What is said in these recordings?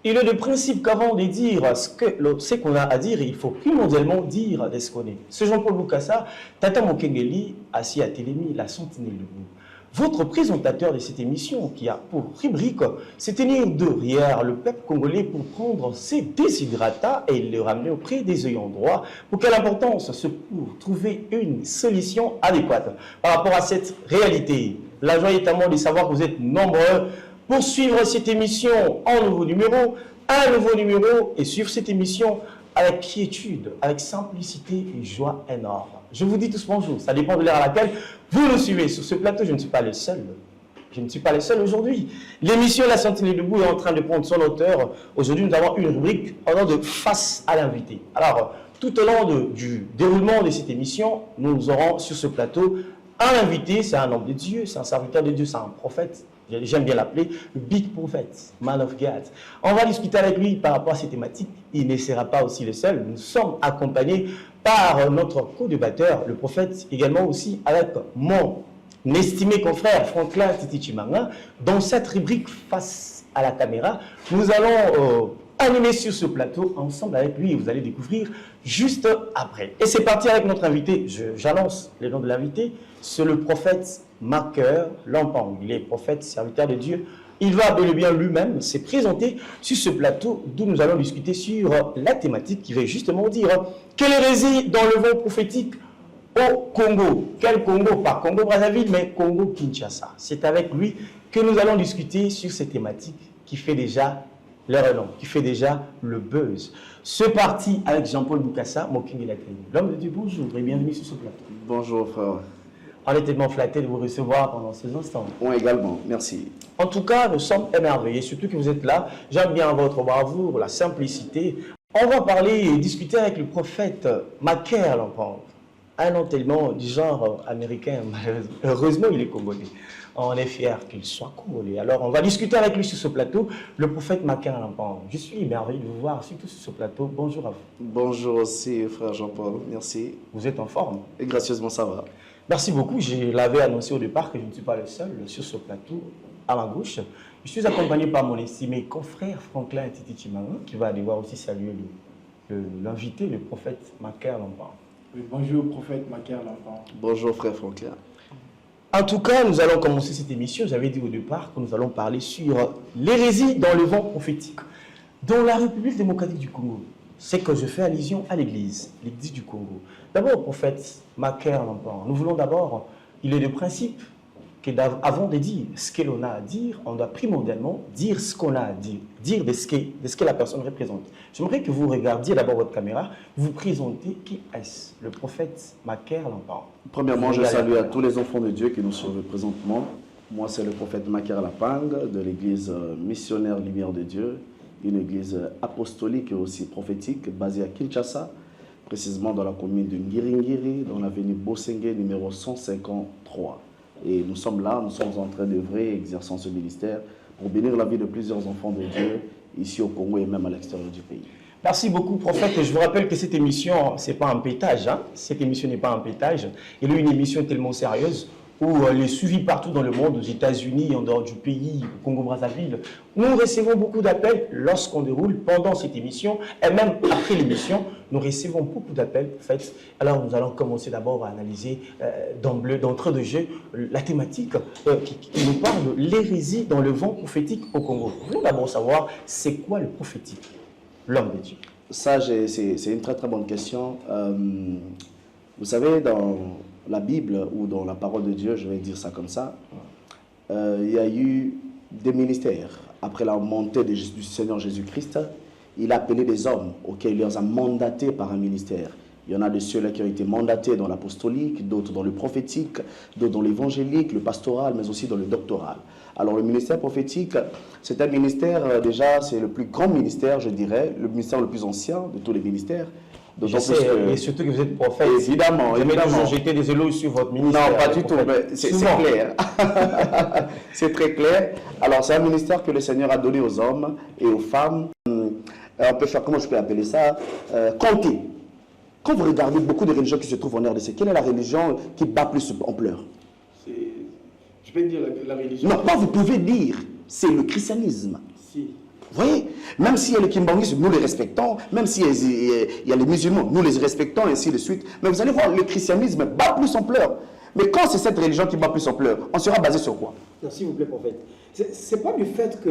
Il est de principe qu'avant de dire ce qu'on a à dire, il faut primordialement dire ce qu'on est. Ce Jean-Paul Bokassa, Tata Mokengeli, assis à Télémi, la sentinelle debout. Votre présentateur de cette émission, qui a pour rubrique se tenir derrière le peuple congolais pour prendre ses désidratats et les ramener auprès des ayants droit. Pour quelle importance? C'est pour trouver une solution adéquate par rapport à cette réalité. La joie est à moi de savoir que vous êtes nombreux pour suivre cette émission en nouveau numéro, et suivre cette émission avec quiétude, avec simplicité et joie énorme. Je vous dis tous bonjour, ça dépend de l'heure à laquelle vous nous suivez. Sur ce plateau, je ne suis pas le seul. Je ne suis pas le seul aujourd'hui. L'émission La Sentinelle debout est en train de prendre son auteur. Aujourd'hui, nous avons une rubrique en nom de Face à l'invité. Alors, tout au long du déroulement de cette émission, nous aurons sur ce plateau un invité, c'est un homme de Dieu, c'est un serviteur de Dieu, c'est un prophète. J'aime bien l'appeler le Big Prophet, Man of God. On va discuter avec lui par rapport à ces thématiques. Il ne sera pas aussi le seul. Nous sommes accompagnés par notre co-débatteur, le prophète, également aussi avec mon estimé confrère Franklin Titi Chimanga. Dans cette rubrique Face à la caméra, nous allons animer sur ce plateau ensemble avec lui et vous allez découvrir juste après. Et c'est parti avec notre invité. J'annonce le nom de l'invité. C'est le prophète Maker Lampang. Il est prophète, serviteur de Dieu. Il va bel et bien lui-même se présenter sur ce plateau d'où nous allons discuter sur la thématique qui va justement dire quelle hérésie dans le vent prophétique au Congo. Quel Congo? Pas Congo-Brazzaville, mais Congo-Kinshasa. C'est avec lui que nous allons discuter sur cette thématique qui fait déjà le renom, qui fait déjà le buzz. Ce parti avec Jean-Paul Bokassa, l'homme de Dieu, bonjour et bienvenue sur ce plateau. Bonjour frère. On est tellement flattés de vous recevoir pendant ces instants. Moi également, merci. En tout cas, nous sommes émerveillés, surtout que vous êtes là. J'aime bien votre bravoure, la simplicité. On va parler et discuter avec le prophète Maker Lampang. Un nom tellement du genre américain, malheureusement. Heureusement, il est congolais. On est fiers qu'il soit congolais. Alors, on va discuter avec lui sur ce plateau, le prophète Maker Lampang. Je suis émerveillé de vous voir, surtout sur ce plateau. Bonjour à vous. Bonjour aussi, frère Jean-Paul. Merci. Vous êtes en forme? Et gracieusement, ça va. Merci beaucoup. Je l'avais annoncé au départ que je ne suis pas le seul sur ce plateau. À ma gauche, je suis accompagné par mon estimé confrère Franklin Titi Chimanga, qui va devoir aussi saluer l'invité, le prophète Maker Lampang. Oui, bonjour, prophète Maker Lampang. Bonjour, frère Franklin. En tout cas, nous allons commencer cette émission. J'avais dit au départ que nous allons parler sur l'hérésie dans le vent prophétique. Dans la République démocratique du Congo, c'est que je fais allusion à l'Église du Congo. D'abord, prophète Maker Lampang, nous voulons d'abord, il est de principe qu'avant de dire ce que l'on a à dire, on doit primordialement dire ce qu'on a à dire de ce que la personne représente. J'aimerais que vous regardiez d'abord votre caméra, vous présentez qui est-ce, le prophète Maker Lampang. Premièrement, je salue à tous les enfants de Dieu qui nous suivent présentement. Moi, c'est le prophète Maker Lampang de l'église missionnaire Lumière de Dieu, une église apostolique et aussi prophétique basée à Kinshasa, précisément dans la commune de Ngiringiri, dans l'avenue Bosengue numéro 153. Et nous sommes là, nous sommes en train d'œuvrer et exerçant ce ministère pour bénir la vie de plusieurs enfants de Dieu ici au Congo et même à l'extérieur du pays. Merci beaucoup, prophète. Je vous rappelle que cette émission, ce n'est pas un pétage. Hein? Cette émission n'est pas un pétage. Elle est une émission tellement sérieuse où elle est suivie partout dans le monde, aux États-Unis, en dehors du pays, au Congo-Brazzaville. Nous recevons beaucoup d'appels lorsqu'on déroule pendant cette émission et même après l'émission. Nous recevons beaucoup d'appels. En fait. Alors nous allons commencer d'abord à analyser d'entrée de jeu la thématique qui nous parle de l'hérésie dans le vent prophétique au Congo. Nous voulons d'abord savoir c'est quoi le prophétique, l'homme de Dieu. Ça, c'est une très très bonne question. Vous savez, dans la Bible ou dans la parole de Dieu, je vais dire ça comme ça, il y a eu des ministères. Après la montée du Seigneur Jésus-Christ, il a appelé des hommes auxquels il les a mandatés par un ministère. Il y en a de ceux-là qui ont été mandatés dans l'apostolique, d'autres dans le prophétique, d'autres dans l'évangélique, le pastoral, mais aussi dans le doctoral. Alors le ministère prophétique, c'est un ministère, déjà, c'est le plus grand ministère, je dirais, le ministère le plus ancien de tous les ministères. Je sais, et surtout que vous êtes prophète. Évidemment, vous évidemment. Toujours jeter des éloges sur votre ministère. Non, pas du tout, mais c'est clair. C'est très clair. Alors, c'est un ministère que le Seigneur a donné aux hommes et aux femmes. On peut faire, comment je peux appeler ça, compter. Quand vous regardez beaucoup de religions qui se trouvent en RDC, quelle est la religion qui bat plus en pleurs? Je peux dire la religion. Non, pas vous pouvez dire, c'est le christianisme. Si. Vous voyez, même s'il y a les kimbanguistes, nous les respectons, même s'il y a les musulmans, nous les respectons, et ainsi de suite. Mais vous allez voir, le christianisme bat plus en pleurs. Mais quand c'est cette religion qui bat plus en pleurs, on sera basé sur quoi? Non, s'il vous plaît, prophète. C'est pas du fait que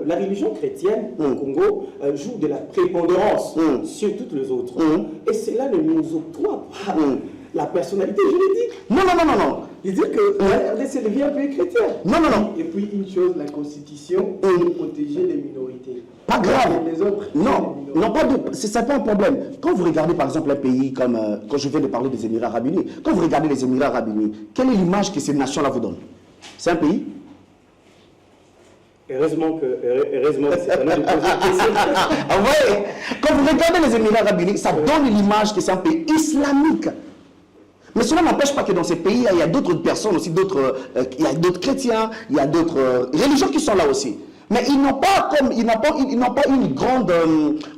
la religion chrétienne au Congo joue de la prépondérance sur toutes les autres. Et cela ne nous octroie pas la personnalité juridique. Non, non, non, non, non. Il dit que la RDC devient un pays chrétien. Non, non, non. Et puis une chose, la Constitution pour protéger les minorités. Pas grave. Et les autres, Non, les non, pas de. C'est pas un problème. Quand vous regardez par exemple un pays comme. Quand je viens de parler des Émirats Arabes Unis, quand vous regardez les Émirats Arabes Unis, quelle est l'image que ces nations-là vous donnent? C'est un pays? Heureusement que c'est un homme de poser une question. Ah ouais. Quand vous regardez les Émirats Arabes Unis, ça donne l'image que c'est un pays islamique. Mais cela n'empêche pas que dans ces pays, il y a d'autres personnes aussi, il y a d'autres chrétiens, il y a d'autres religions qui sont là aussi. Mais ils n'ont pas une grande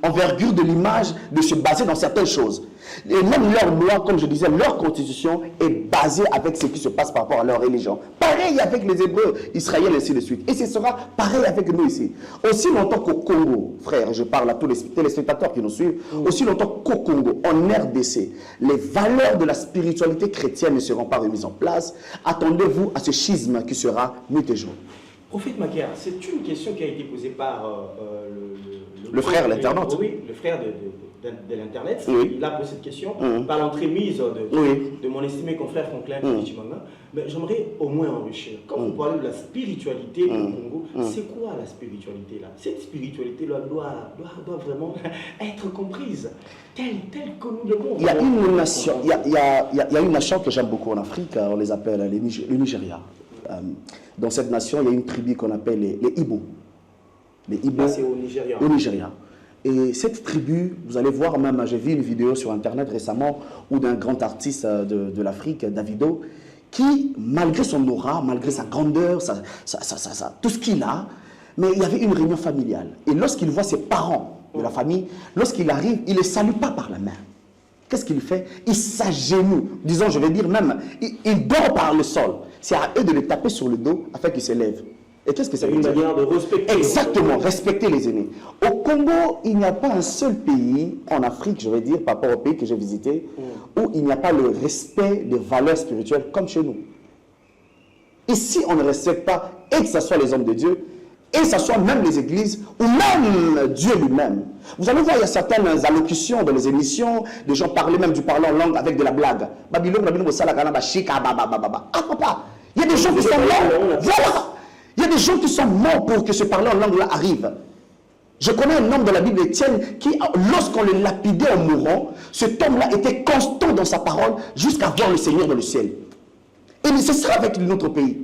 envergure de l'image de se baser dans certaines choses. Et même leur loi, comme je disais, leur constitution est basée avec ce qui se passe par rapport à leur religion. Pareil avec les Hébreux, Israël, ainsi de suite. Et ce sera pareil avec nous ici. Aussi longtemps qu'au Congo, frère, je parle à tous les téléspectateurs qui nous suivent, aussi longtemps qu'au Congo, en RDC, les valeurs de la spiritualité chrétienne ne seront pas remises en place, attendez-vous à ce schisme qui sera nuit et jour. Prophète Macaire, c'est une question qui a été posée par le frère, l'internaute. Oui, le frère de l'Internet. Oui. Il a posé cette question par l'entremise de mon estimé confrère Franklin Chimanga. Mais j'aimerais au moins enrichir. Quand vous parlez de la spiritualité du Congo, c'est quoi la spiritualité là? Cette spiritualité-là doit vraiment être comprise telle que nous devons. Il y a une nation, il y a une nation que j'aime beaucoup en Afrique, on les appelle le Nigeria. Dans cette nation, il y a une tribu qu'on appelle les Ibo. Les Ibo, c'est au Nigeria. Au Nigeria. Et cette tribu, vous allez voir même, j'ai vu une vidéo sur Internet récemment, où d'un grand artiste de l'Afrique, Davido, qui, malgré son aura, malgré sa grandeur, tout ce qu'il a, mais il y avait une réunion familiale. Et lorsqu'il voit ses parents de la famille, lorsqu'il arrive, il ne les salue pas par la main. Qu'est-ce qu'il fait? Il s'agenouille, disons, je vais dire même, il dort par le sol. C'est à eux de les taper sur le dos afin qu'ils s'élèvent. Et qu'est-ce que ça veut dire? C'est une manière de respecter. Exactement, respecter les aînés. Au Congo, il n'y a pas un seul pays, en Afrique, je vais dire, par rapport au pays que j'ai visité, où il n'y a pas le respect des valeurs spirituelles comme chez nous. Ici, on ne respecte pas, et que ce soit les hommes de Dieu, et que ce soit même les églises, ou même Dieu lui-même. Vous allez voir, il y a certaines allocutions dans les émissions, des gens parlaient même du parler en langue avec de la blague. Ah papa, il y a des gens qui sont morts. Voilà. Il y a des gens qui sont morts pour que ce parler en langue-là arrive. Je connais un homme de la Bible, Étienne, qui, lorsqu'on le lapidait en mourant, cet homme-là était constant dans sa parole jusqu'à voir le Seigneur dans le ciel. Et c'est ça avec notre pays.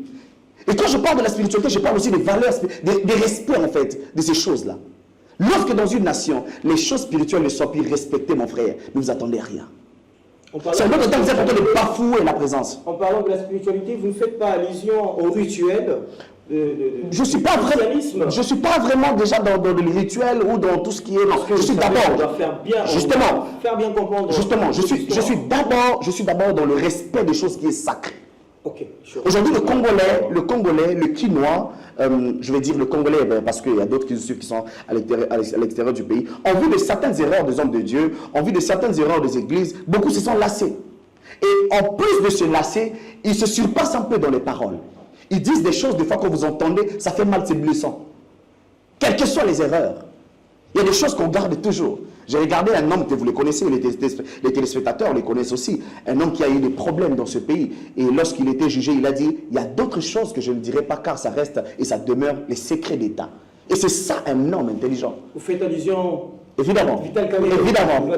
Et quand je parle de la spiritualité, je parle aussi des valeurs, des respects en fait, de ces choses-là. Lorsque dans une nation, les choses spirituelles ne sont plus respectées, mon frère, ne vous attendez à rien. C'est un autre temps que vous êtes en train de bafouer la présence. En parlant de la spiritualité, vous ne faites pas allusion au rituel je ne suis pas vraiment déjà dans le rituel ou dans tout ce qui est... Non, je suis d'abord... Faire bien comprendre... Justement, je suis d'abord dans le respect des choses qui est sacré. Okay, aujourd'hui, le Congolais, le Quinois, je vais dire le Congolais parce qu'il y a d'autres qui sont à l'extérieur du pays, ont vu de certaines erreurs des hommes de Dieu, ont vu de certaines erreurs des églises, beaucoup se sont lassés. Et en plus de se lasser, ils se surpassent un peu dans les paroles. Ils disent des choses, des fois quand vous entendez, ça fait mal, c'est blessant. Quelles que soient les erreurs, il y a des choses qu'on garde toujours. J'ai regardé un homme que vous les connaissez, les téléspectateurs les connaissent aussi, un homme qui a eu des problèmes dans ce pays. Et lorsqu'il était jugé, il a dit, il y a d'autres choses que je ne dirai pas car ça reste et ça demeure les secrets d'État. Et c'est ça un homme intelligent. Vous faites allusion... Évidemment. Évidemment.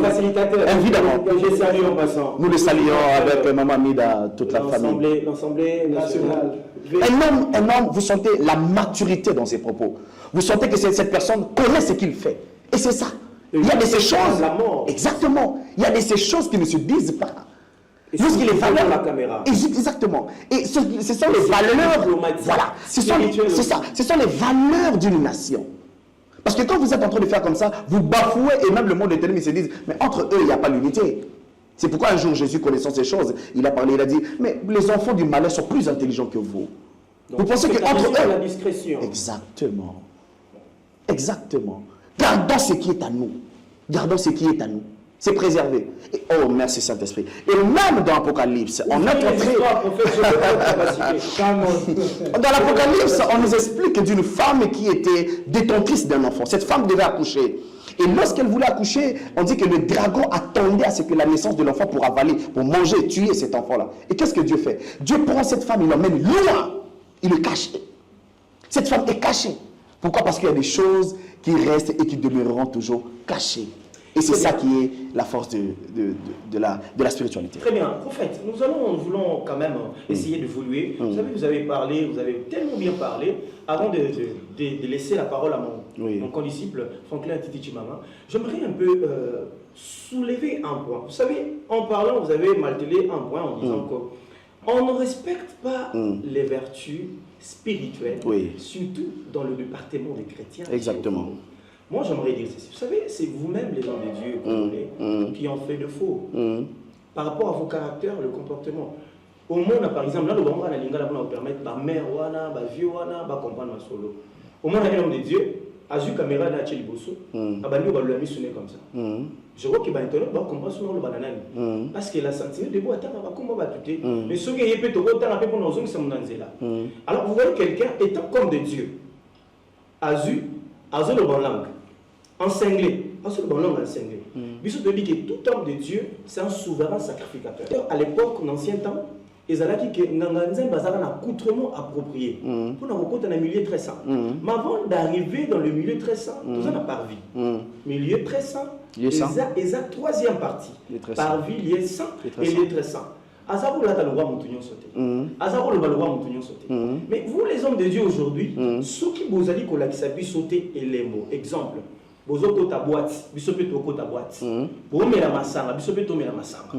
Facilitateur. Évidemment. Je salue en passant. Nous le saluons avec Maman Mida, toute la famille. L'Assemblée nationale. Un homme, vous sentez la maturité dans ses propos. Vous sentez que cette personne connaît ce qu'il fait. Et c'est ça. Il y a de ces choses. Exactement. Il y a de ces choses qui ne se disent pas. Lorsqu'il est valeur. La caméra. Exactement. Et ce sont les valeurs. Voilà. Ce sont les valeurs d'une nation. Parce que quand vous êtes en train de faire comme ça, vous bafouez et même le monde des télévisions se disent, mais entre eux, il n'y a pas l'unité. C'est pourquoi un jour Jésus, connaissant ces choses, il a parlé, il a dit, mais les enfants du malheur sont plus intelligents que vous. Donc, vous pensez qu'entre eux... la discrétion. Exactement. Exactement. Gardons ce qui est à nous. Gardons ce qui est à nous. C'est préservé. Et, oh, merci Saint-Esprit. Et même dans l'Apocalypse, on a montré... Dans l'Apocalypse, on nous explique d'une femme qui était détentrice d'un enfant. Cette femme devait accoucher. Et lorsqu'elle voulait accoucher, on dit que le dragon attendait à ce que la naissance de l'enfant pour avaler, pour manger, tuer cet enfant-là. Et qu'est-ce que Dieu fait? Dieu prend cette femme, il l'emmène loin. Il le cache. Cette femme est cachée. Pourquoi? Parce qu'il y a des choses qui restent et qui demeureront toujours cachées. Et c'est ça qui est la force de la spiritualité. Très bien. Prophète, nous voulons quand même essayer d'évoluer. Vous savez, vous avez parlé, vous avez tellement bien parlé. Avant de laisser la parole à mon condisciple, Franklin Titi Chimama, j'aimerais un peu soulever un point. Vous savez, en parlant, vous avez martelé un point en disant qu'on ne respecte pas les vertus spirituelles, surtout dans le département des chrétiens. Exactement. Moi, j'aimerais dire ceci. Vous savez, c'est vous-même, les hommes de Dieu, qui en fait de faux. Par rapport à vos caractères, le comportement. Au monde, par exemple, là, le grand a l'inga va permettre ma mère, ma vieux, ma comprendre ma solo. Au monde, l'homme de Dieu, a vu caméra dans Tcheli Bosso, a banni ou a mis sonné comme ça. Je vois qu'il va interroger, va comprendre son nom le bananani. Parce qu'il a senti de bois, attends, va comment va tuer. Mais ce qui est peut-être autant à peu pour nos hommes, c'est mon anzela. Alors, vous voyez quelqu'un étant comme de Dieu, a vu le bon langue. Encinglé. Parce que le bon langue encinglé. Bissot te dit que tout homme de Dieu, c'est un souverain sacrificateur. À l'époque, en ancien temps, ils allaient dire que Nanganzen Bazar un accoutrement approprié. Pour nous rencontrer dans un milieu très sain. Mais avant d'arriver dans le milieu très sain, tout ça n'a pas vie. Milieu très sain, ils ont troisième partie. Par vie, lié sain et lié très sain. Azaro là, le roi Moutounion sauté. Azaro le roi Moutounion sauté. Mais vous, les hommes de Dieu aujourd'hui, ceux qui vous allez qu'on l'a sauté et les mots. Exemple. Bozo ta boîte, bisope to ta boîte. Bo mela masanga, bisope to mela masanga.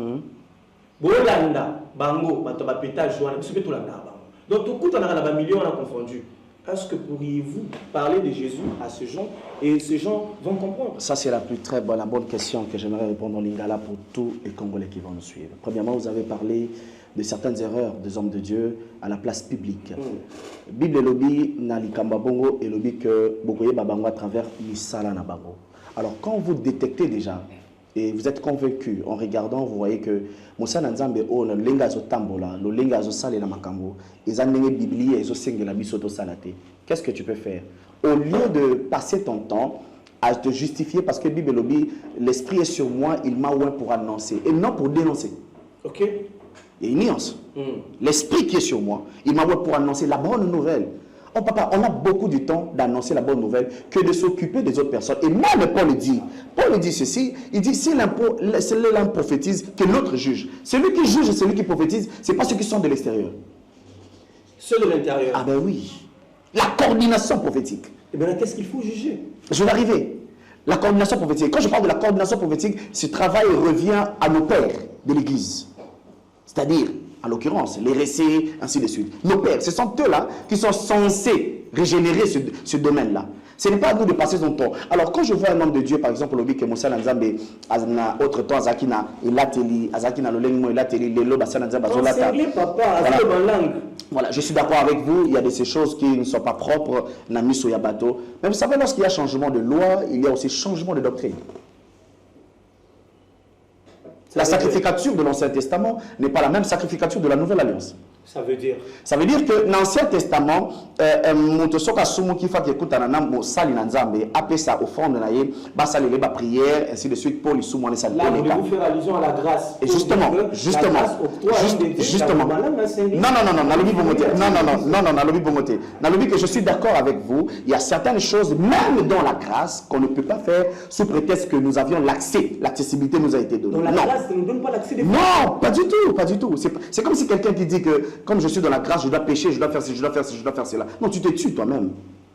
Bo landa bango, bato ba pétage joana, bisope to landa bango. Donc tout on a la million on a confondu. Est-ce que pourriez-vous parler de Jésus à ces gens et ces gens vont comprendre? Ça c'est la bonne question que j'aimerais répondre en lingala pour tous les Congolais qui vont nous suivre. Premièrement, vous avez parlé de certaines erreurs des hommes de Dieu à la place publique. Bible lobby na likamba bongo et lobby que bokoye babango à travers misala na bango. Alors quand vous détectez déjà et vous êtes convaincu en regardant, vous voyez que Moussa Nzambe o na lenga zo tambola, lo lenga zo sale na makambo, ezanenge biblia ezo sengela bisoto salate. Qu'est-ce que tu peux faire? Au lieu de passer ton temps à te justifier parce que Bible lobby, l'esprit est sur moi, il m'a oint pour annoncer et non pour dénoncer. OK. Il y a une nuance. L'esprit qui est sur moi, il m'a oint pour annoncer la bonne nouvelle. Oh papa, on a beaucoup de temps d'annoncer la bonne nouvelle que de s'occuper des autres personnes. Et même Paul dit ceci, il dit si l'un prophétise, que l'autre juge. Celui qui juge et celui qui prophétise, ce n'est pas ceux qui sont de l'extérieur. Ceux de l'intérieur. Ah ben oui. La coordination prophétique. Et bien là, qu'est-ce qu'il faut juger? Je vais arriver. La coordination prophétique. Quand je parle de la coordination prophétique, ce travail revient à nos pères de l'Église. C'est-à-dire, en l'occurrence, les récits, ainsi de suite. Nos pères, ce sont eux-là qui sont censés régénérer ce domaine-là. Ce n'est pas à nous de passer son temps. Alors, quand je vois un homme de Dieu, par exemple, le que Moussa Nzambe, autre temps, Azakina, il a télé, Azakina, le lengo, il a télé, le Bassa Nzambe, voilà, je suis d'accord avec vous, il y a de ces choses qui ne sont pas propres, Nami Soyabato. Mais vous savez, lorsqu'il y a changement de loi, il y a aussi changement de doctrine. La sacrificature de l'Ancien Testament n'est pas la même sacrificature de la Nouvelle Alliance. Ça veut dire? Ça veut dire que dans l'Ancien Testament, Motosoka Sumu qui fait que Kutananam Sali Nanzambe, appelle ça offrande, Basalé, prière, ainsi de suite, Paul Isumu, les Là, vous devez faire allusion à la grâce. Et justement, non, que je suis d'accord avec vous, il y a certaines choses, même dans la grâce, qu'on ne peut pas faire sous prétexte que nous avions l'accès, l'accessibilité nous a été donnée. Donc la grâce ne nous donne pas l'accès des fois? Non, pas du tout, pas du tout. C'est comme si quelqu'un qui dit que, comme je suis dans la grâce, je dois pécher, je dois faire ci, je dois faire ci, je dois faire cela. Non, tu te tues toi-même.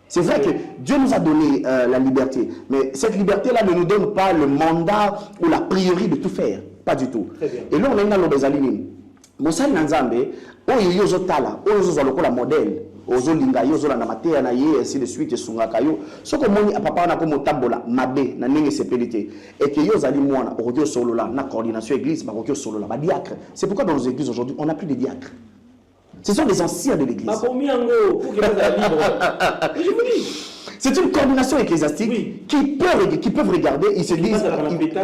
C'est vrai que Dieu nous a donné la liberté, mais cette liberté-là ne nous donne pas le mandat ou la priorité de tout faire. Pas du tout. Et là, on a une lobezalini. Moussa Nzambe, oyo yozo tala, oyo yozo lokola modèle, ozo linga yozo la namatea na ye, ainsi de suite, sungaka yo. Soko moni apapa na komo tambola, mabe, na nenge sepelite. Et que yozo ali mouana, okokyo solo la, na coordination église, ba okokyo solo la, ba diacre. C'est pourquoi dans nos églises aujourd'hui, on n'a plus de diacres. Ce sont les anciens de l'église. Je vous dis. C'est une coordination ecclésiastique Oui. qui peuvent regarder, ils se disent,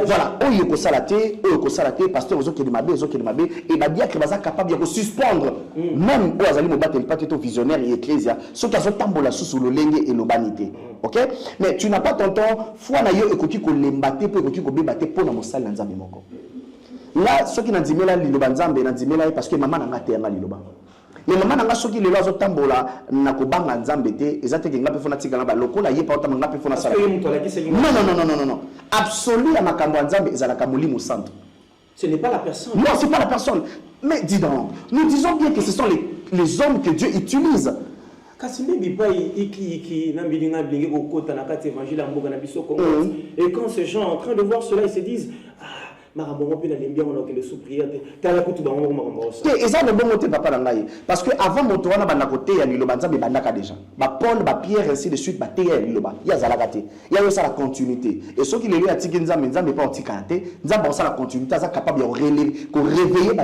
voilà, oh yoko salaté, pasteur ozo kedemabe, et bah dire que baza capable de suspendre, même au azali mobate pas tout visionnaire et ecclésia, ce qui a son tambola sous le lengue et l'obanité. Ok? Mais tu n'as pas ton temps, foi na yo ekoki ko lembate pour ekoki ko bebate pour na mosala na nzambe moko. Là, ceux qui n'ont dit là, liloba nzambe, n'ont dit là parce que maman n'a pas été liloba. Mais maman n'a pas soki les lois tambola na ko banga nzambe te, ezate ke ngape fona tika na lokola ye pa otama ngape fona sala. Non. Absolu ya makambo nzambe ezalaka molimo santo. Ce n'est pas la personne. Non, c'est pas la personne. Mais dis donc, nous disons bien que ce sont les hommes que Dieu utilise. Et quand ces gens sont en train de voir cela, ils se disent parce que avant mon tour, on a côté il y a déjà. Paul, Pierre, ainsi de suite, il y a la continuité. Et ceux qui les lui a dit que pas anti-karaté, nous avons la continuité, nous sommes capables de réveiller, relever,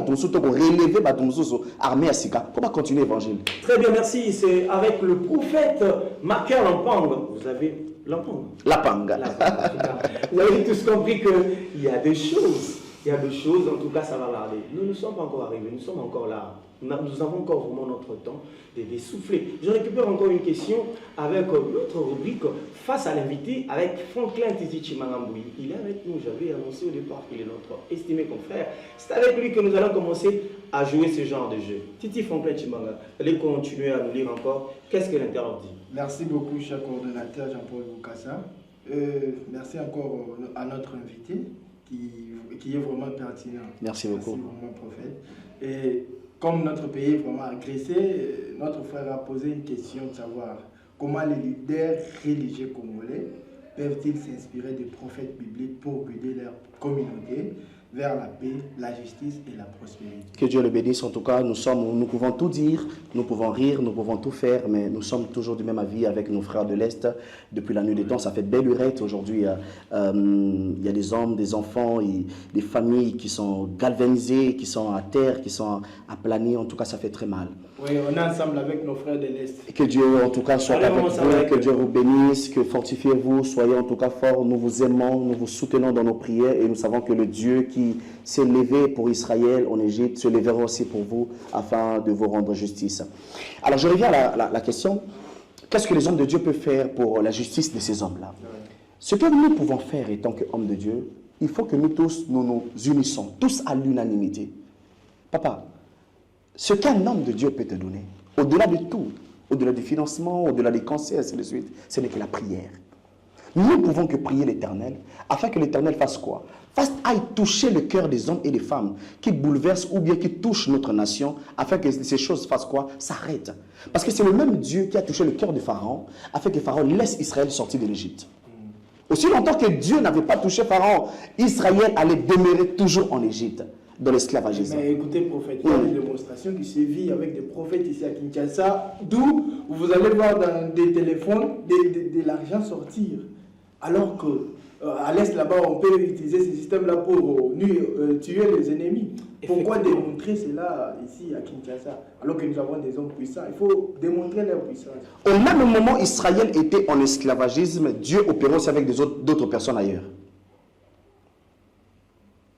armée à Sika. Comment continuer l'évangile? Très bien, merci. C'est avec le prophète Marqueur Lampang. Vous avez Lapang. Vous avez tous compris qu'il y a des choses. Il y a des choses, en tout cas, ça va aller. Nous ne sommes pas encore arrivés, nous sommes encore là. Nous avons encore vraiment notre temps de souffler. Je récupère encore une question avec notre rubrique face à l'invité avec Franklin Tizichi Mangamboui. Il est avec nous, j'avais annoncé au départ qu'il est notre estimé confrère. C'est avec lui que nous allons commencer à jouer ce genre de jeu. Titi Franklin Chimanga, allez continuer à nous lire encore. Qu'est-ce que l'internaute dit? Merci beaucoup, cher coordonnateur Jean-Paul Boukassa. Merci encore à notre invité qui est vraiment pertinent. Merci beaucoup. Merci vraiment, prophète. Et comme notre pays est vraiment agressé, notre frère a posé une question de savoir comment les leaders religieux congolais peuvent-ils s'inspirer des prophètes bibliques pour guider leur communauté vers la paix, la justice et la prospérité. Que Dieu le bénisse. En tout cas, nous pouvons tout dire, nous pouvons rire, nous pouvons tout faire, mais nous sommes toujours du même avis avec nos frères de l'Est. Depuis la nuit des temps, ça fait belle lurette. Aujourd'hui, il y a des hommes, des enfants, des familles qui sont galvanisées, qui sont à terre, qui sont aplanies. En tout cas, ça fait très mal. Oui, on est ensemble avec nos frères de l'Est. Que Dieu, en tout cas, soit avec vous, que Dieu vous bénisse, que fortifiez-vous, soyez en tout cas forts. Nous vous aimons, nous vous soutenons dans nos prières et nous savons que le Dieu qui s'est levé pour Israël en Égypte se lèvera aussi pour vous afin de vous rendre justice. Alors, je reviens à la question. Qu'est-ce que les hommes de Dieu peuvent faire pour la justice de ces hommes-là? Ce que nous pouvons faire en tant qu'hommes de Dieu, il faut que nous tous, nous nous unissons, tous à l'unanimité. Papa, ce qu'un homme de Dieu peut te donner, au-delà de tout, au-delà du financement, au-delà des conseils, ainsi de suite, ce n'est que la prière. Nous ne pouvons que prier l'Éternel, afin que l'Éternel fasse quoi? Aille toucher le cœur des hommes et des femmes qui bouleversent ou bien qui touchent notre nation, afin que ces choses fassent quoi? S'arrêtent. Parce que c'est le même Dieu qui a touché le cœur de Pharaon, afin que Pharaon laisse Israël sortir de l'Égypte. Aussi longtemps que Dieu n'avait pas touché Pharaon, Israël allait demeurer toujours en Égypte, dans l'esclavagisme. Mais écoutez, prophète, il y a des démonstrations qui se vivent avec des prophètes ici à Kinshasa, d'où vous allez voir dans des téléphones de l'argent sortir. Alors que à l'Est, là-bas, on peut utiliser ce système-là pour tuer les ennemis. Pourquoi démontrer cela ici à Kinshasa, alors que nous avons des hommes puissants? Il faut démontrer leur puissance. Au même moment, Israël était en esclavagisme, Dieu opérait aussi avec d'autres personnes ailleurs.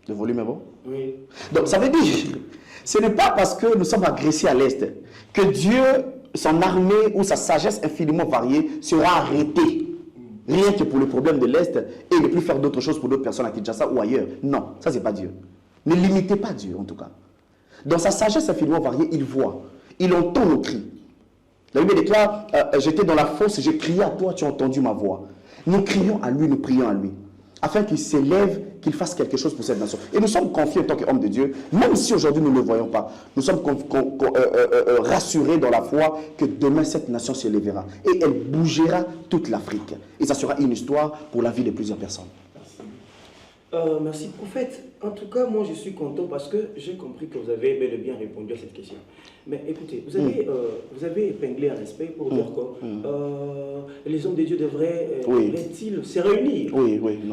Le volume est bon? Oui. Donc ça veut dire, ce n'est pas parce que nous sommes agressés à l'Est que Dieu, son armée ou sa sagesse infiniment variée sera arrêtée. Rien que pour le problème de l'Est et ne plus faire d'autres choses pour d'autres personnes à Kinshasa ou ailleurs. Non, ça c'est pas Dieu. Ne limitez pas Dieu en tout cas. Dans sa sagesse infiniment variée, il voit, il entend nos cris. La Bible déclare, j'étais dans la fosse, j'ai crié à toi, tu as entendu ma voix. Nous crions à lui, nous prions à lui, afin qu'il s'élève, qu'il fasse quelque chose pour cette nation. Et nous sommes confiés en tant qu'hommes de Dieu, même si aujourd'hui nous ne le voyons pas. Nous sommes rassurés dans la foi que demain cette nation s'élèvera. Et elle bougera toute l'Afrique. Et ça sera une histoire pour la vie de plusieurs personnes. Merci prophète. En tout cas, moi je suis content parce que j'ai compris que vous avez bel et bien répondu à cette question. Mais écoutez, vous avez épinglé un respect pour dire que les hommes de Dieu devraient se réunir,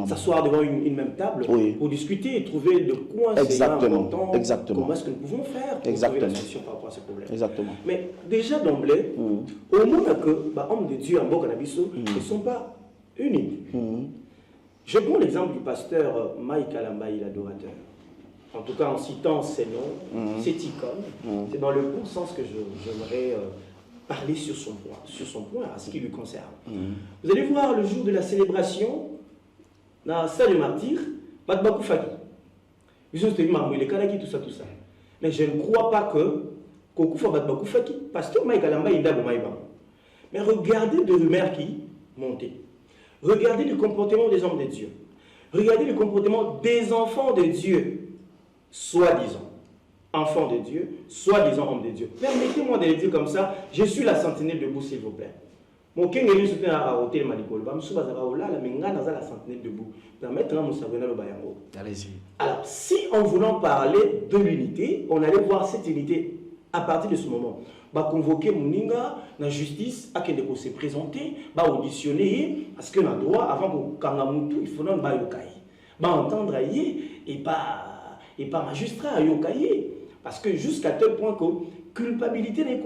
s'asseoir devant une même table pour discuter et trouver de quoi c'est important, comment est-ce que nous pouvons faire pour trouver la solution par rapport à ce problème. Exactement. Mais déjà d'emblée, au moins que les hommes de Dieu en Bokanabiso ne sont pas unis. Je prends l'exemple du pasteur Mike Alambaï, l'adorateur. En tout cas, en citant ses noms, cette icône, c'est dans le bon sens que j'aimerais parler sur son point, à ce qui lui concerne. Vous allez voir le jour de la célébration, dans la salle de martyr, Batbakou Faki. Tout ça. Mais je ne crois pas que Kokoufa Batbakou Faki, pasteur Mike Alambaï, il a mais regardez de rumeurs qui montaient. Regardez le comportement des hommes de Dieu. Regardez le comportement des enfants de Dieu, soi-disant. Enfants de Dieu, soi-disant hommes de Dieu. Permettez-moi de le dire comme ça, je suis la sentinelle debout, s'il vous plaît. Mon kengeli soutient à hôtel Malikol. La sentinelle debout. Allez-y. Alors, si en voulant parler de l'unité, on allait voir cette unité à partir de ce moment. Bah convoquer Mouninga, la justice, à qui se présenter, bah auditionner, parce que le droit, avant que Kangamutu, il faut non bah yokai. Bah entendre et pas magistrat yokai. Parce que jusqu'à tel point que culpabilité n'est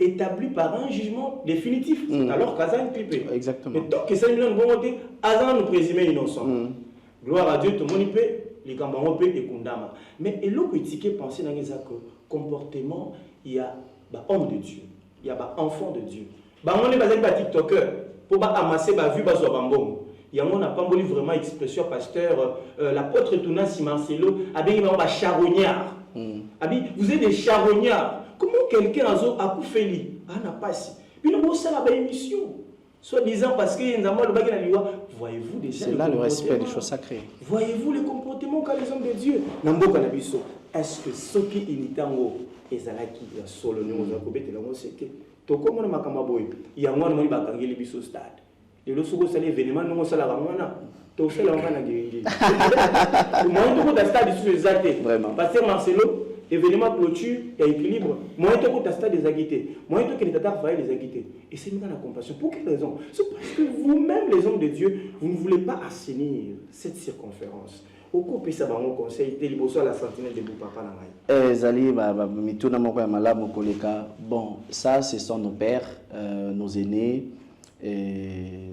établie par un jugement définitif. Alors qu'Azan est clippé. Exactement. Mais tant que ça nous bonté, Azan nous présumé innocent. Gloire à Dieu, tout le monde peut, les Kambango et Kundama. Mais et l'autre étiquette penser dans les comportement, il y a homme de Dieu, il y a enfant de Dieu. On est basé sur TikToker pour amasser la vue sur Bambon. Il y a pas vraiment expression pasteur l'apôtre Tounasi Marcelo a bien un charognard. Vous êtes des charognards. Comment quelqu'un a fait n'a pas si. Puis nous avons la émission. Soit disant parce que voyez-vous déjà. C'est là le respect des choses sacrées. Voyez-vous les comportements qu'a les hommes de Dieu. Est-ce que ce qui est ezalaki ya solo ni oza kobetela ngo seke tokomona makamba boy ya mwana mo bakangeli biso stade lelo soko sala événement no sala mwana to sala ngana ngeli moi to ko stade sur les actes pasteur Marcelo événement clôture et équilibre moi to ko stade des agité moi to que tata faire les agité et c'est une grande compassion pour quelle raison c'est parce que vous-même les hommes de Dieu vous ne voulez pas assainir cette circonférence. Au couple, ça va mon conseil, t'es libre sur la sentinelle de Boupapa Nangaï. Zali, mituna moko ya malamu koleka. Bon, ça, ce sont nos pères, nos aînés.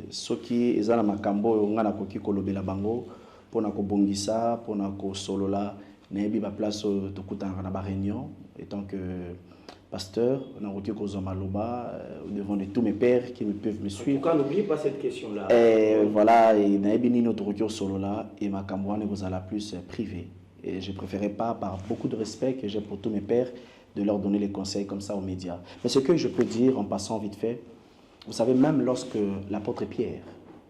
Ceux qui sont dans makambo, on a koki kolobela bango, pour na kobongisa, pour na ko solola, n'ebi ba place to kutanga na ba réunion, étant que pasteur, on a koki kozo maloba devant de tous mes pères qui peuvent me suivre. En tout cas, n'oubliez pas cette question-là. Voilà, et n'ebi ni notre koki solola et makambo ne vous la plus privé. Et je préférais pas, par beaucoup de respect que j'ai pour tous mes pères, de leur donner les conseils comme ça aux médias. Mais ce que je peux dire en passant vite fait, vous savez, même lorsque l'apôtre Pierre,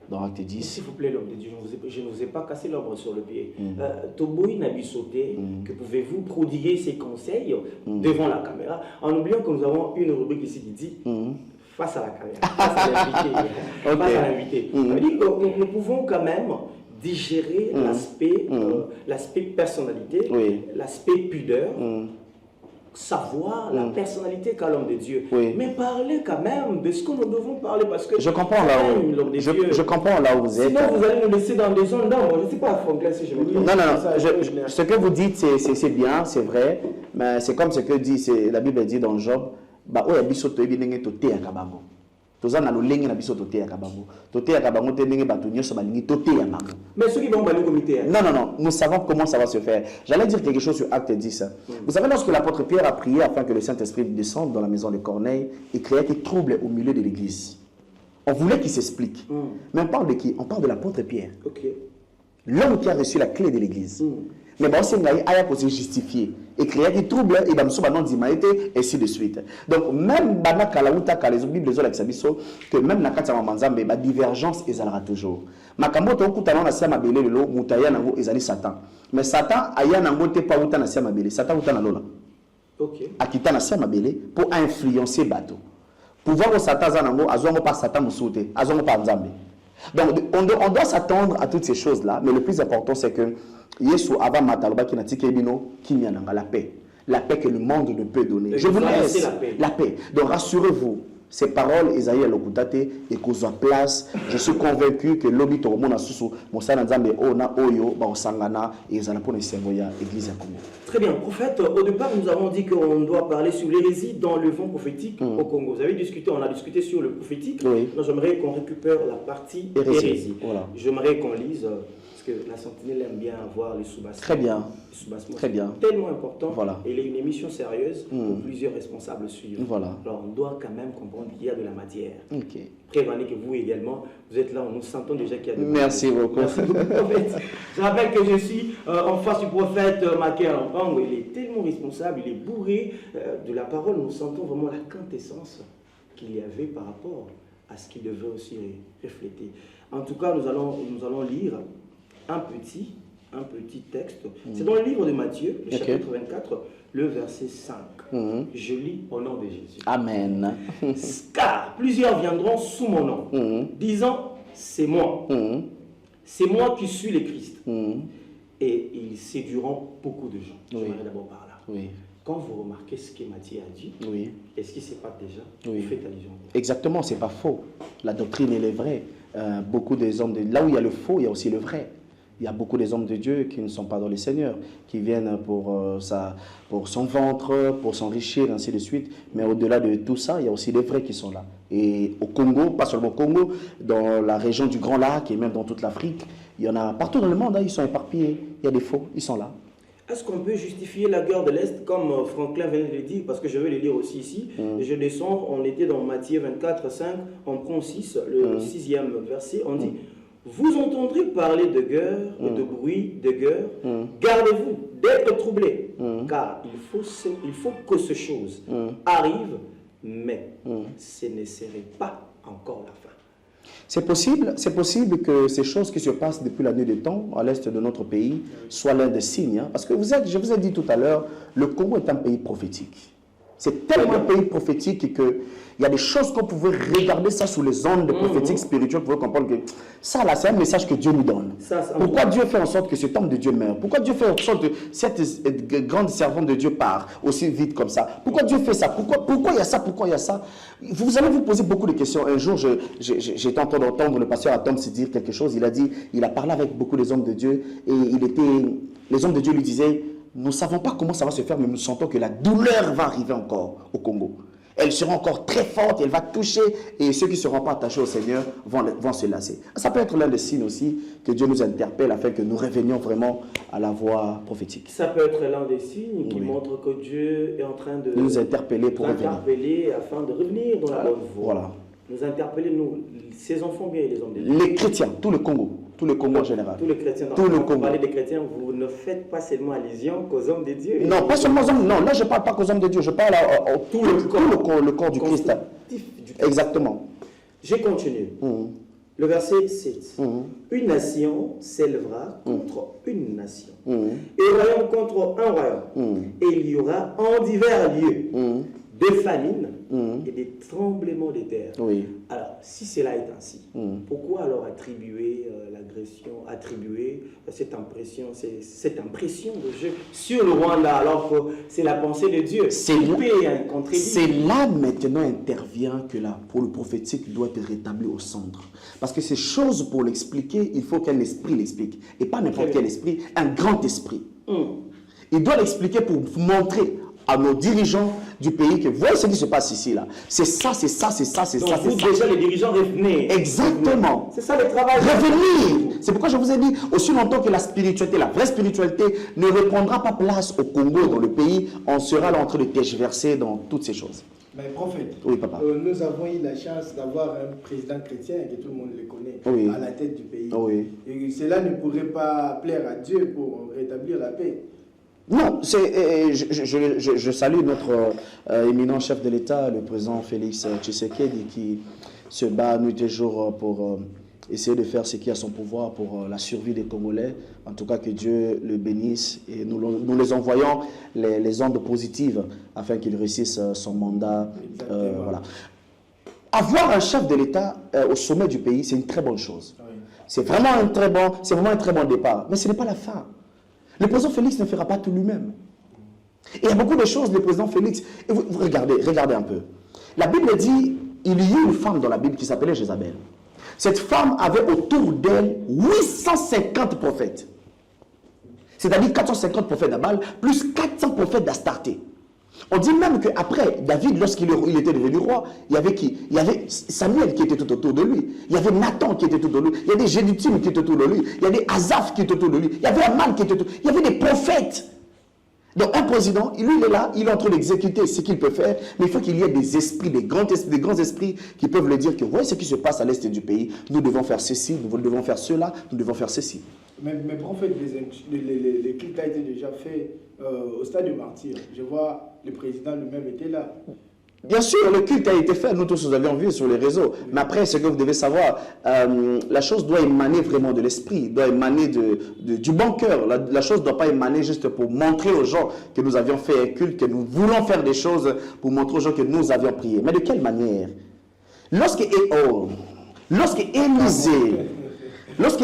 dans Acte 10... S'il vous plaît, l'homme de Dieu, je ne vous ai pas cassé l'ombre sur le pied. Toboï Nabisoté, que pouvez-vous prodiguer ces conseils devant la caméra, en oubliant que nous avons une rubrique ici qui dit face à la caméra, face à l'invité. Nous pouvons quand même digérer l'aspect personnalité, l'aspect pudeur, savoir la personnalité qu'a l'homme de Dieu. Mais parler quand même de ce que nous devons parler parce que je comprends là où je comprends là où vous êtes. Sinon vous allez nous laisser dans des zones d'ombre. Je ne sais pas franglais si je me trompe. Non, ce que vous dites c'est bien, c'est vrai, mais c'est comme ce que dit la Bible dit dans Job, bah oya biso to ebinenge to te akabango. Toza na lolenge na biso to te akabango. To te akabango te ndenge bato nyoso balingi to te ya bango. Mais ceux qui vont aller au comité. Non, nous savons comment ça va se faire. J'allais dire quelque chose sur Acte 10. Vous savez, lorsque l'apôtre Pierre a prié afin que le Saint-Esprit descende dans la maison de Corneille, il créait des troubles au milieu de l'église. On voulait qu'il s'explique. Mais on parle de qui? On parle de l'apôtre Pierre. L'homme qui a reçu la clé de l'église. Mais bon, c'est pour se justifier. Et créer des troubles, et dans le nom d'humanité, et ainsi de suite. Donc, même dans les Bibles, que même dans le Manzambe, la divergence est toujours. Makambo to kutana na sema belé lelo mutaya nango ezali Satan. Mais Satan aya nango te pa uta na sema belé. Satan uta na lola. Akita na sema belé pour influencer bateau. Pouvoir au Satan za nango azongo pa Satan musute, azongo pa Nzambe. Donc, on doit s'attendre à toutes ces choses-là, mais le plus important, c'est que Yesu Ava Mataloba qui n'a pas la paix. La paix que le monde ne peut donner. Je vous laisse la paix. Donc, rassurez-vous. Ces paroles, Isaïe Lokutate, et qu'on soit place, je suis convaincu que l'obit au monde a sous mon sanazambe ona oyo ba osangana et zalapone servoya église à Congo. Très bien, prophète. Au départ, nous avons dit qu'on doit parler sur l'hérésie dans le vent prophétique au Congo. Vous avez discuté, on a discuté sur le prophétique. Oui. J'aimerais qu'on récupère la partie hérésie. Voilà. J'aimerais qu'on lise. Que la Sentinelle aime bien avoir les sous-bassements. Très bien. Très bien. Tellement important. Voilà. Et il est une émission sérieuse où plusieurs responsables suivent. Voilà. Alors on doit quand même comprendre qu'il y a de la matière. Ok. Prévenez que vous également, vous êtes là, nous sentons déjà qu'il y a de la Merci matière. beaucoup. Merci beaucoup, prophète. Je rappelle que je suis en face du prophète Maké Lampango. Il est tellement responsable, il est bourré de la parole. Nous sentons vraiment la quintessence qu'il y avait par rapport à ce qu'il devait aussi refléter. En tout cas, nous allons lire un petit texte. C'est dans le livre de Matthieu, le chapitre 24, le verset 5. Je lis au nom de Jésus. Amen. Car plusieurs viendront sous mon nom, disant, c'est moi. C'est moi qui suis le Christ. Et ils séduiront beaucoup de gens. J'aimerais d'abord par là. Oui. Quand vous remarquez ce que Matthieu a dit, est-ce qu'il ne sait pas déjà? Oui. Faites allusion. Exactement, c'est pas faux. La doctrine, elle est vraie. Beaucoup des hommes, là où il y a le faux, il y a aussi le vrai. Il y a beaucoup des hommes de Dieu qui ne sont pas dans le Seigneur, qui viennent pour son ventre, pour s'enrichir, ainsi de suite. Mais au-delà de tout ça, il y a aussi des vrais qui sont là. Et au Congo, pas seulement au Congo, dans la région du Grand Lac et même dans toute l'Afrique, il y en a partout dans le monde, ils sont éparpillés. Il y a des faux, ils sont là. Est-ce qu'on peut justifier la guerre de l'Est comme Franklin venait de le dire? Parce que je vais le lire aussi ici. Et je descends, on était dans Matthieu 24, 5, on prend 6, le 6e verset, on dit vous entendrez parler de guerre et de bruit de guerre. Gardez-vous d'être troublés, car il faut que ces choses arrivent, mais ce ne serait pas encore la fin. C'est possible que ces choses qui se passent depuis la nuit des temps, à l'est de notre pays, soient l'un des signes. Hein, parce que je vous ai dit tout à l'heure, le Congo est un pays prophétique. C'est tellement un pays prophétique qu'il y a des choses qu'on pouvait regarder ça sous les ondes prophétiques spirituelles pour comprendre que ça, là, c'est un message que Dieu nous donne. Pourquoi Dieu fait en sorte que cet homme de Dieu meurt? Pourquoi Dieu fait en sorte que cette grande servante de Dieu part aussi vite comme ça? Pourquoi Dieu fait ça? Pourquoi il y a ça? Pourquoi il y a ça? Vous allez vous poser beaucoup de questions. Un jour, j'ai entendu d'entendre le pasteur Atom se dire quelque chose. Il a parlé avec beaucoup des hommes de Dieu et les hommes de Dieu lui disaient nous ne savons pas comment ça va se faire, mais nous sentons que la douleur va arriver encore au Congo. Elle sera encore très forte, elle va toucher, et ceux qui ne seront pas attachés au Seigneur vont se lasser. Ça peut être l'un des signes aussi que Dieu nous interpelle afin que nous revenions vraiment à la voie prophétique. Ça peut être l'un des signes qui montre que Dieu est en train de nous interpeller pour revenir. Afin de revenir dans la bonne voie. Voilà. Nous interpeller, nous, ses enfants bien et les hommes de Dieu. Les chrétiens, tout le Congo en général. Tous les chrétiens. Tout le Congo. Congo. Vous parlez des chrétiens, vous ne faites pas seulement allusion qu'aux hommes de Dieu. Non, pas seulement aux hommes. Non, là je ne parle pas qu'aux hommes de Dieu. Je parle à tout le corps du Christ. Exactement. Je continue. Le verset 7. Une nation s'élèvera contre une nation. Et un royaume contre un royaume. Et il y aura en divers lieux des famines et des tremblements de terre. Oui. Alors, si cela est ainsi, pourquoi alors attribuer l'agression, attribuer cette impression de Dieu sur le Rwanda alors que c'est la pensée de Dieu? C'est là maintenant intervient que pour le prophétique doit être rétabli au centre. Parce que ces choses, pour l'expliquer, il faut qu'un esprit l'explique. Et pas n'importe quel esprit, un grand esprit. Il doit l'expliquer pour montrer à nos dirigeants du pays que voyez ce qui se passe ici là. C'est ça, c'est ça, c'est ça, c'est ça. Donc vous déjà les dirigeants revenez. Exactement. C'est ça le travail. Revenir. C'est pourquoi je vous ai dit, aussi longtemps que la spiritualité, la vraie spiritualité ne reprendra pas place au Congo, dans le pays, on sera là en train de tergiverser dans toutes ces choses. Mais prophète, oui, papa. Nous avons eu la chance d'avoir un président chrétien, et que tout le monde le connaît, à la tête du pays. Oui. Et cela ne pourrait pas plaire à Dieu pour rétablir la paix. Non, je salue notre éminent chef de l'État, le président Félix Tshisekedi, qui se bat nuit et jour pour essayer de faire ce qui est à son pouvoir pour la survie des Congolais. En tout cas, que Dieu le bénisse et nous les envoyons les ondes positives afin qu'il réussisse son mandat. Voilà. avoir un chef de l'État au sommet du pays, c'est une très bonne chose. Oui. C'est vraiment un très bon départ. Mais ce n'est pas la fin. Le président Félix ne fera pas tout lui-même. Et il y a beaucoup de choses, le président Félix. Et vous regardez un peu. La Bible dit, il y a une femme dans la Bible qui s'appelait Jézabel. Cette femme avait autour d'elle 850 prophètes. C'est-à-dire 450 prophètes d'Abal, plus 400 prophètes d'Astarté. On dit même qu'après, David, lorsqu'il était devenu roi, il y avait qui? Il y avait Samuel qui était tout autour de lui. Il y avait Nathan qui était tout autour de lui. Il y a des Jéduthim qui étaient autour de lui. Il y a des Asaph qui étaient autour de lui. Il y avait Aman qui était autour de lui. Il y avait des prophètes. Donc un président, lui il est là, il est en train d'exécuter ce qu'il peut faire, mais il faut qu'il y ait des esprits, des grands esprits qui peuvent le dire que voyez ce qui se passe à l'est du pays, nous devons faire ceci, nous devons faire cela, nous devons faire ceci. Mais prophète, les cultes a été déjà fait au stade de martyr. Je vois, le président lui-même était là. Bien sûr, le culte a été fait, nous tous nous avions vu sur les réseaux. Oui. Mais après, ce que vous devez savoir, la chose doit émaner vraiment de l'esprit, doit émaner du bon cœur. La chose ne doit pas émaner juste pour montrer aux gens que nous avions fait un culte, que nous voulons faire des choses pour montrer aux gens que nous avions prié. Mais de quelle manière? Lorsque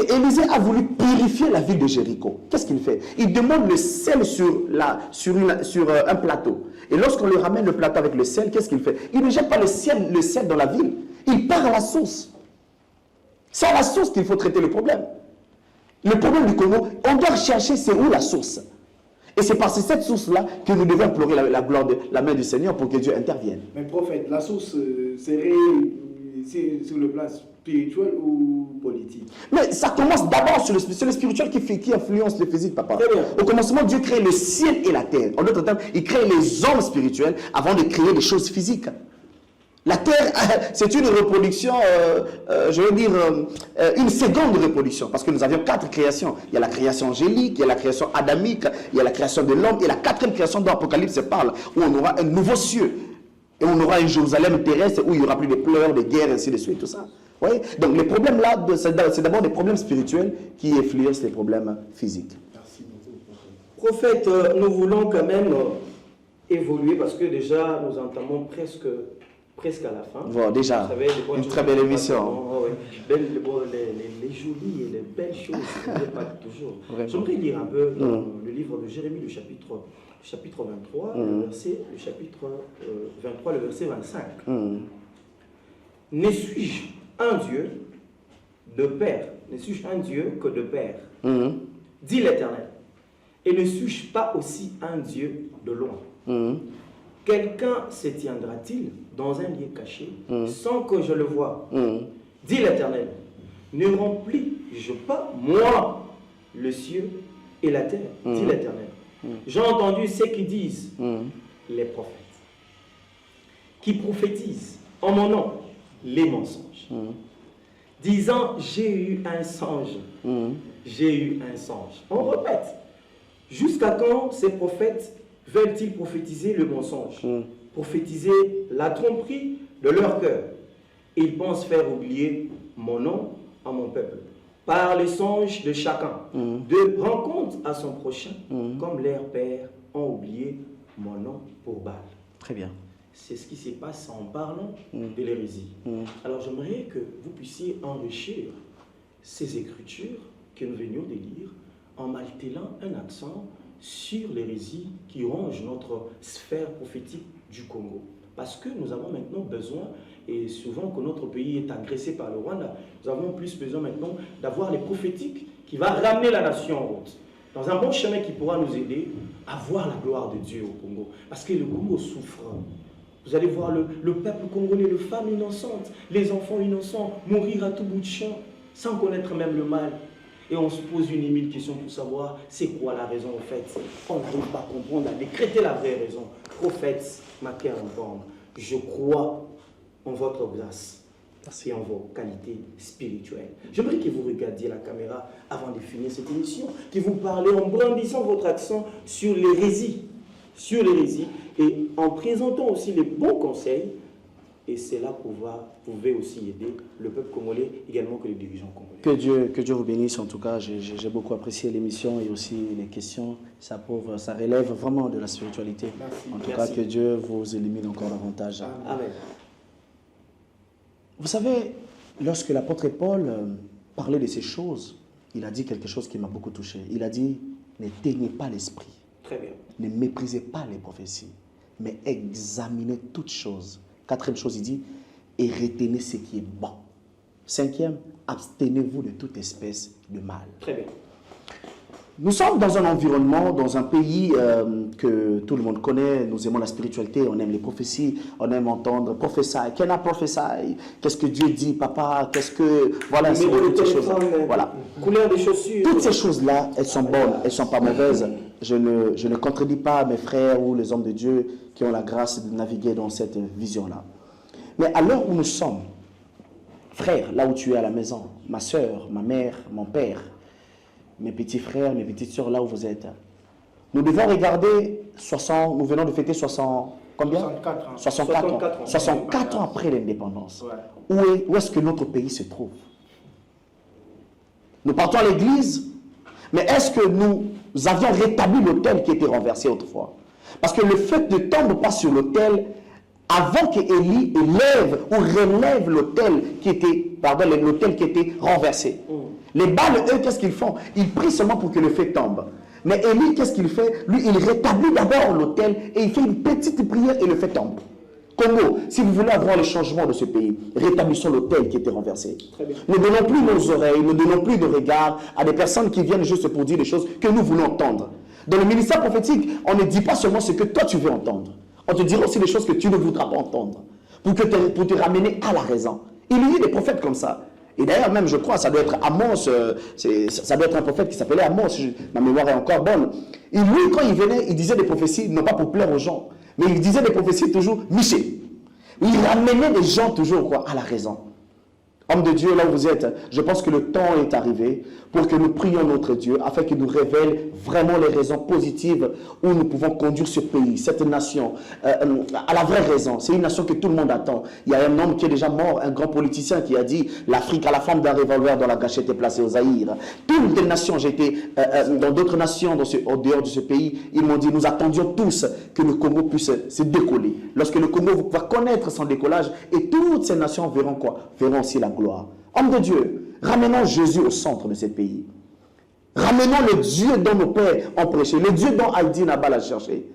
Élisée a voulu purifier la ville de Jéricho, qu'est-ce qu'il fait? Il demande le sel sur un plateau. Et lorsqu'on lui ramène le plateau avec le sel, qu'est-ce qu'il fait? Il ne jette pas le sel dans la ville. Il part à la source. C'est à la source qu'il faut traiter le problème. Le problème du Congo, on doit chercher c'est où la source. Et c'est par cette source-là que nous devons implorer la main du Seigneur pour que Dieu intervienne. Mais prophète, la source serait sur le plan spirituel ou politique? Mais ça commence d'abord sur le spirituel qui influence le physique, papa. Au commencement, Dieu crée le ciel et la terre. En d'autres termes, il crée les hommes spirituels avant de créer les choses physiques. La terre, c'est une reproduction, je veux dire, une seconde reproduction. Parce que nous avions 4 créations. Il y a la création angélique, il y a la création adamique, il y a la création de l'homme. Et la 4e création dont l'Apocalypse parle, où on aura un nouveau cieux. Et on aura une Jérusalem terrestre où il n'y aura plus de pleurs, de guerres, ainsi de suite, tout ça. Oui? Donc les problèmes là, c'est d'abord des problèmes spirituels qui influencent les problèmes physiques. Merci beaucoup. Prophète, nous voulons quand même évoluer parce que déjà nous entamons presque à la fin. Bon, déjà, savez, une très belle émission. Les jolies et les belles choses, pas toujours. J'aimerais lire un peu dans le livre de Jérémie, le chapitre 23, le chapitre 23, le verset 25. Ne suis-je un Dieu de père? Ne suis-je un Dieu que de père? Dit l'Éternel. Et ne suis-je pas aussi un Dieu de loin? Quelqu'un se tiendra-t-il dans un lieu caché sans que je le voie? Dit l'Éternel. Ne remplis-je pas, moi, le ciel et la terre? Dit l'Éternel. J'ai entendu ce qu'ils disent les prophètes, qui prophétisent en mon nom les mensonges, disant j'ai eu un songe, j'ai eu un songe. On répète. Jusqu'à quand ces prophètes veulent-ils prophétiser le mensonge, prophétiser la tromperie de leur cœur? Ils pensent faire oublier mon nom à mon peuple, par les songes de chacun, de rendre compte à son prochain, comme leurs pères ont oublié mon nom pour Baal. Très bien. C'est ce qui se passe en parlant de l'hérésie. Alors j'aimerais que vous puissiez enrichir ces écritures que nous venions de lire en martelant un accent sur l'hérésie qui ronge notre sphère prophétique du Congo. Parce que nous avons maintenant besoin, et souvent que notre pays est agressé par le Rwanda, nous avons plus besoin maintenant d'avoir les prophétiques qui vont ramener la nation en route, dans un bon chemin qui pourra nous aider à voir la gloire de Dieu au Congo. Parce que le Congo souffre. Vous allez voir le peuple congolais, les femmes innocentes, les enfants innocents mourir à tout bout de champ, sans connaître même le mal. Et on se pose une émile question pour savoir c'est quoi la raison en fait. On n'arrive pas à comprendre, à décréter la vraie raison. Prophète, ma cœur en je crois en votre grâce et en vos qualités spirituelles. J'aimerais que vous regardiez la caméra avant de finir cette émission, que vous parlez en brandissant votre accent sur l'hérésie, et en présentant aussi les bons conseils. Et c'est là que vous pouvez aussi aider le peuple congolais, également que les dirigeants congolais. Que Dieu vous bénisse. En tout cas, j'ai beaucoup apprécié l'émission et aussi les questions. Ça relève vraiment de la spiritualité. Merci. En tout cas, que Dieu vous illumine encore davantage. Amen. Vous savez, lorsque l'apôtre Paul parlait de ces choses, il a dit quelque chose qui m'a beaucoup touché. Il a dit, n'éteignez pas l'esprit. Très bien. Ne méprisez pas les prophéties, mais examinez toutes choses. Quatrième chose, il dit, et retenez ce qui est bon. Cinquième, abstenez-vous de toute espèce de mal. Très bien. Nous sommes dans un environnement, dans un pays que tout le monde connaît. Nous aimons la spiritualité, on aime les prophéties, on aime entendre prophesy. Can I prophesy? Qu'est-ce que Dieu dit, papa? Qu'est-ce que... Voilà, c'est toutes ces choses. Voilà. Couleur des chaussures. Toutes ces choses-là, elles sont bonnes, elles ne sont pas mauvaises. Je ne contredis pas mes frères ou les hommes de Dieu qui ont la grâce de naviguer dans cette vision-là. Mais à l'heure où nous sommes, frère, là où tu es à la maison, ma soeur, ma mère, mon père, mes petits frères, mes petites soeurs, là où vous êtes, nous devons regarder 60, nous venons de fêter 60, combien 64 ans. 64 ans après l'indépendance. Ouais. Où est-ce que notre pays se trouve? Nous partons à l'église, mais est-ce que nous avions rétabli l'autel qui était renversé autrefois? Parce que le fait ne tombe pas sur l'autel avant que Élie élève ou relève l'autel qui était renversé. Les Baals, eux, qu'est-ce qu'ils font? Ils prient seulement pour que le feu tombe. Mais Élie, qu'est-ce qu'il fait? Lui, il rétablit d'abord l'autel et il fait une petite prière et le feu tombe. Congo, si vous voulez avoir le changement de ce pays, rétablissons l'autel qui était renversé. Ne donnons plus nos oreilles, ne donnons plus de regard à des personnes qui viennent juste pour dire des choses que nous voulons entendre. Dans le ministère prophétique, on ne dit pas seulement ce que toi tu veux entendre. On te dira aussi des choses que tu ne voudras pas entendre. Pour te ramener à la raison. Il y a des prophètes comme ça. Et d'ailleurs, même, je crois, ça doit être Amos, ça doit être un prophète qui s'appelait Amos, ma mémoire est encore bonne. Et lui, quand il venait, il disait des prophéties, non pas pour plaire aux gens, mais il disait des prophéties toujours nichées. Il ramenait des gens toujours à la raison. Homme de Dieu, là où vous êtes, je pense que le temps est arrivé pour que nous prions notre Dieu afin qu'il nous révèle vraiment les raisons positives où nous pouvons conduire ce pays, cette nation, à la vraie raison. C'est une nation que tout le monde attend. Il y a un homme qui est déjà mort, un grand politicien qui a dit « L'Afrique a la forme d'un revolver dont la gâchette est placée au Zaïre ». Toutes les nations, j'ai été dans d'autres nations au dehors de ce pays, ils m'ont dit « Nous attendions tous que le Congo puisse se décoller ». Lorsque le Congo va connaître son décollage, et toutes ces nations verront quoi? Verront aussi la gloire. Homme de Dieu, ramenons Jésus au centre de ce pays. Ramenons le Dieu dont nos pères ont prêché, le Dieu dont Aldi Nabal a cherché,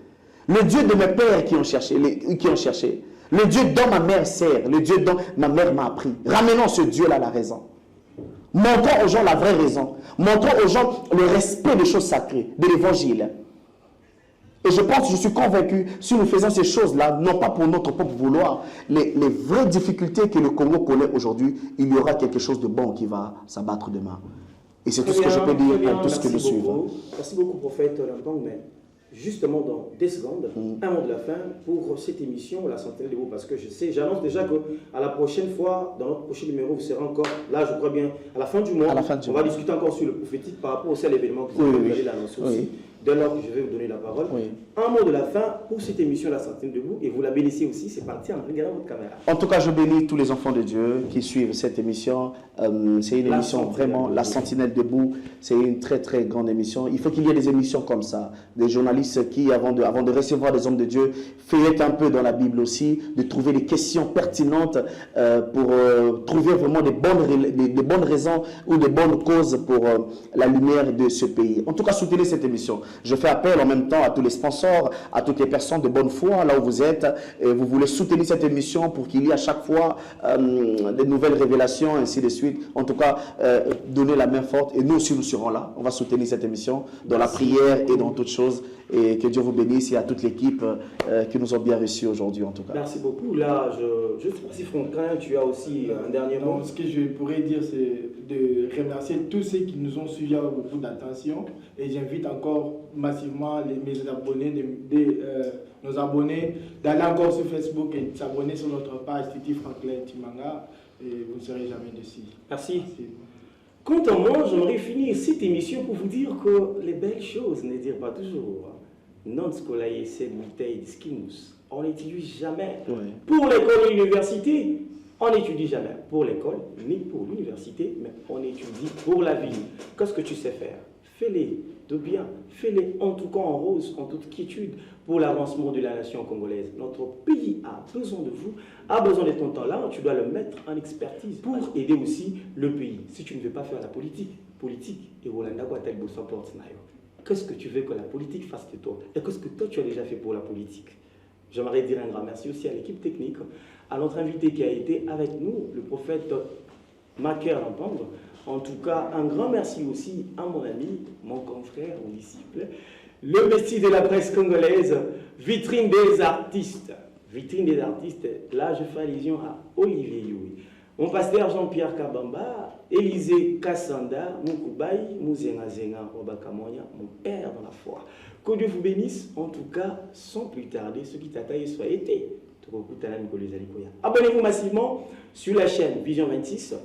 le Dieu de mes pères qui ont cherché, le Dieu dont ma mère sert, le Dieu dont ma mère m'a appris. Ramenons ce Dieu-là la raison. Montrons aux gens la vraie raison. Montrons aux gens le respect des choses sacrées, de l'évangile. Et je suis convaincu, si nous faisons ces choses-là, non pas pour notre propre vouloir, les vraies difficultés que le Congo connaît aujourd'hui, il y aura quelque chose de bon qui va s'abattre demain. Et c'est tout ce que je peux dire pour tous ceux qui nous suivent. Merci beaucoup, prophète Lampang. Mais justement, dans des secondes, un mot de la fin pour cette émission, La Sentinelle debout, parce que j'annonce déjà qu'à la prochaine fois, dans notre prochain numéro, vous serez encore là, je crois bien, à la fin du mois. On va discuter encore sur le prophétique par rapport au seul événement que vous allez l'annoncer aussi. Dès lors que je vais vous donner la parole. Un mot de la fin pour cette émission La Sentinelle debout, et vous la bénissez aussi, c'est parti en regardant votre caméra. En tout cas, je bénis tous les enfants de Dieu qui suivent cette émission. C'est une émission vraiment, La Sentinelle debout, c'est une très très grande émission. Il faut qu'il y ait des émissions comme ça, des journalistes qui, avant de recevoir des hommes de Dieu, feuillettent un peu dans la Bible aussi, de trouver des questions pertinentes pour trouver vraiment des bonnes raisons ou des bonnes causes pour la lumière de ce pays. En tout cas, soutenez cette émission. Je fais appel en même temps à tous les sponsors, à toutes les personnes de bonne foi, là où vous êtes, et vous voulez soutenir cette émission pour qu'il y ait à chaque fois des nouvelles révélations, ainsi de suite. En tout cas, donnez la main forte, et nous aussi nous serons là. On va soutenir cette émission dans la prière et dans toutes choses. Et que Dieu vous bénisse et à toute l'équipe qui nous ont bien reçus aujourd'hui en tout cas. Merci beaucoup. Là, je sais pas si Franklin, tu as aussi un dernier mot. Ce que je pourrais dire, c'est de remercier tous ceux qui nous ont suivis avec beaucoup d'attention. Et j'invite encore massivement mes abonnés, nos abonnés, d'aller encore sur Facebook et de s'abonner sur notre page Titi Franklin Timanga. Et vous ne serez jamais déçus. Merci. Quant à moi, j'aimerais finir cette émission pour vous dire que les belles choses ne dirent pas toujours. Non scolaire, c'est bouteille de skimus. On n'étudie jamais. Pour l'école et l'université, on n'étudie jamais pour l'école ni pour l'université, mais on étudie pour la vie. Qu'est-ce que tu sais faire? Fais-les. de bien. Fais-les en tout cas en rose, en toute quiétude, pour l'avancement de la nation congolaise. Notre pays a besoin de vous, a besoin de ton talent, tu dois le mettre en expertise pour aider aussi le pays. Si tu ne veux pas faire la politique, et Rolanda Guatel Bossaporte Nayo, qu'est-ce que tu veux que la politique fasse de toi? Et qu'est-ce que toi tu as déjà fait pour la politique? J'aimerais dire un grand merci aussi à l'équipe technique, à notre invité qui a été avec nous, le prophète Maker Lampangre. En tout cas, un grand merci aussi à mon ami, mon confrère, mon disciple, le messie de la presse congolaise, vitrine des artistes. Vitrine des artistes, là je fais allusion à Olivier Youi. Mon pasteur Jean-Pierre Kabamba, Élisée Kassanda, Moukoubaï, Mouzenga Zenga, Obakamonia, mon père dans la foi. Que Dieu vous bénisse, en tout cas, sans plus tarder, ce qui t'attaque soit été. Abonnez-vous massivement sur la chaîne Vision 26.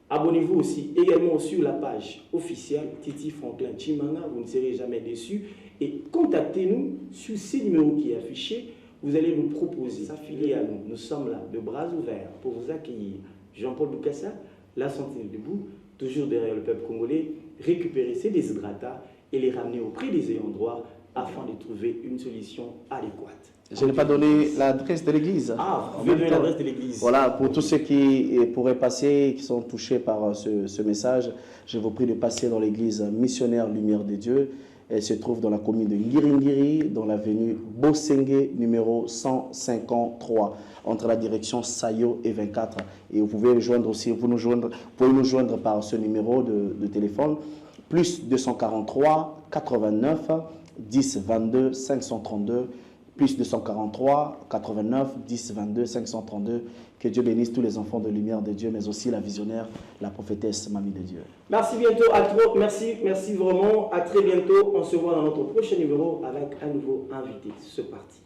Abonnez-vous aussi également sur la page officielle Titi Franklin Chimanga, vous ne serez jamais déçus. Et contactez-nous sur ces numéros qui est affiché. Vous allez nous proposer, s'affilier à nous. Nous sommes là, de bras ouverts, pour vous accueillir. Jean-Paul Boukassa, la Sentinelle debout, toujours derrière le peuple congolais, récupérer ces déshydratats et les ramener auprès des ayants droit afin de trouver une solution adéquate. Je n'ai pas donné l'adresse de l'église. Ah, vous pouvez donner l'adresse de l'église. Voilà, pour tous ceux qui pourraient passer, qui sont touchés par ce message, je vous prie de passer dans l'église missionnaire Lumière de Dieu. Elle se trouve dans la commune de Ngiringiri, dans l'avenue Bosengue, numéro 153, entre la direction Sayo et 24. Et vous pouvez nous joindre aussi, vous pouvez nous joindre par ce numéro de téléphone, plus 243 89 10 22 532, plus 243 89 10 22 532. Que Dieu bénisse tous les enfants de lumière de Dieu, mais aussi la visionnaire, la prophétesse Mamie de Dieu. Merci bientôt à toi, merci vraiment, à très bientôt. On se voit dans notre prochain numéro avec un nouveau invité. C'est parti.